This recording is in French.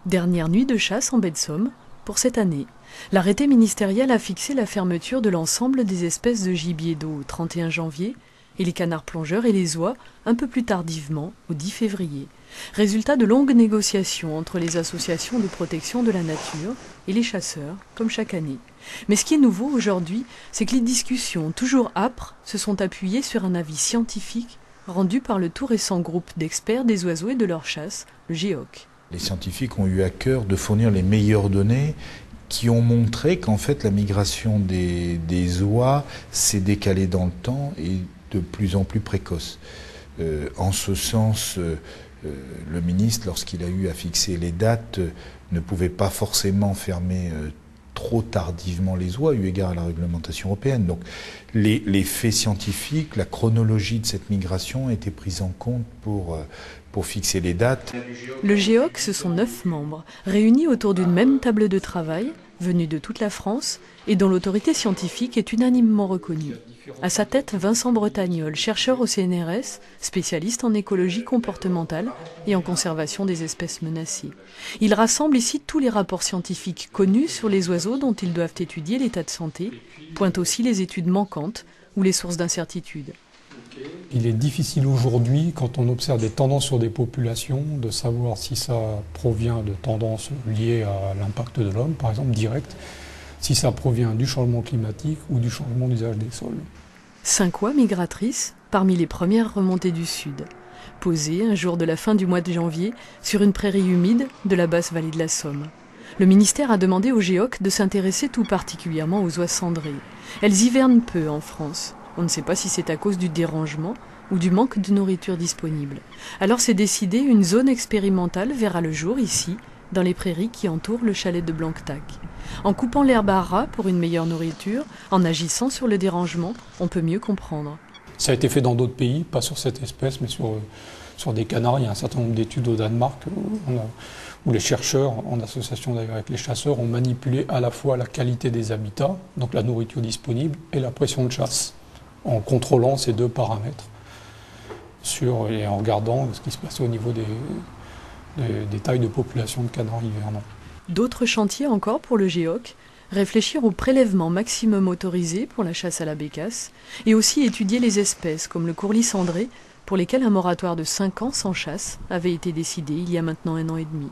Dernière nuit de chasse en baie de Somme pour cette année. L'arrêté ministériel a fixé la fermeture de l'ensemble des espèces de gibier d'eau au 31 janvier et les canards plongeurs et les oies un peu plus tardivement, au 10 février. Résultat de longues négociations entre les associations de protection de la nature et les chasseurs, comme chaque année. Mais ce qui est nouveau aujourd'hui, c'est que les discussions, toujours âpres, se sont appuyées sur un avis scientifique rendu par le tout récent groupe d'experts des oiseaux et de leur chasse, le GEOC. Les scientifiques ont eu à cœur de fournir les meilleures données qui ont montré qu'en fait la migration des oies s'est décalée dans le temps et de plus en plus précoce. En ce sens, le ministre, lorsqu'il a eu à fixer les dates, ne pouvait pas forcément fermer trop tardivement les oies, eu égard à la réglementation européenne. Donc les faits scientifiques, la chronologie de cette migration a été prise en compte pour fixer les dates. Le GEOC, ce sont 9 membres, réunis autour d'une même table de travail, venus de toute la France, et dont l'autorité scientifique est unanimement reconnue. À sa tête, Vincent Bretagnol, chercheur au CNRS, spécialiste en écologie comportementale et en conservation des espèces menacées. Il rassemble ici tous les rapports scientifiques connus sur les oiseaux dont ils doivent étudier l'état de santé, pointe aussi les études manquantes ou les sources d'incertitude. Il est difficile aujourd'hui, quand on observe des tendances sur des populations, de savoir si ça provient de tendances liées à l'impact de l'homme, par exemple direct, si ça provient du changement climatique ou du changement d'usage des sols. 5 oies migratrices, parmi les premières remontées du sud, posées un jour de la fin du mois de janvier sur une prairie humide de la basse vallée de la Somme. Le ministère a demandé au GEOC de s'intéresser tout particulièrement aux oies cendrées. Elles hivernent peu en France. On ne sait pas si c'est à cause du dérangement ou du manque de nourriture disponible. Alors c'est décidé, une zone expérimentale verra le jour ici, dans les prairies qui entourent le chalet de Blanquetac. En coupant l'herbe à ras pour une meilleure nourriture, en agissant sur le dérangement, on peut mieux comprendre. Ça a été fait dans d'autres pays, pas sur cette espèce, mais sur des canards. Il y a un certain nombre d'études au Danemark où les chercheurs, en association d'ailleurs avec les chasseurs, ont manipulé à la fois la qualité des habitats, donc la nourriture disponible, et la pression de chasse, en contrôlant ces deux paramètres et en regardant ce qui se passait au niveau des tailles de population de canards hivernants. D'autres chantiers encore pour le GEOC, réfléchir au prélèvement maximum autorisé pour la chasse à la bécasse et aussi étudier les espèces comme le courlis cendré pour lesquelles un moratoire de 5 ans sans chasse avait été décidé il y a maintenant 1 an et demi.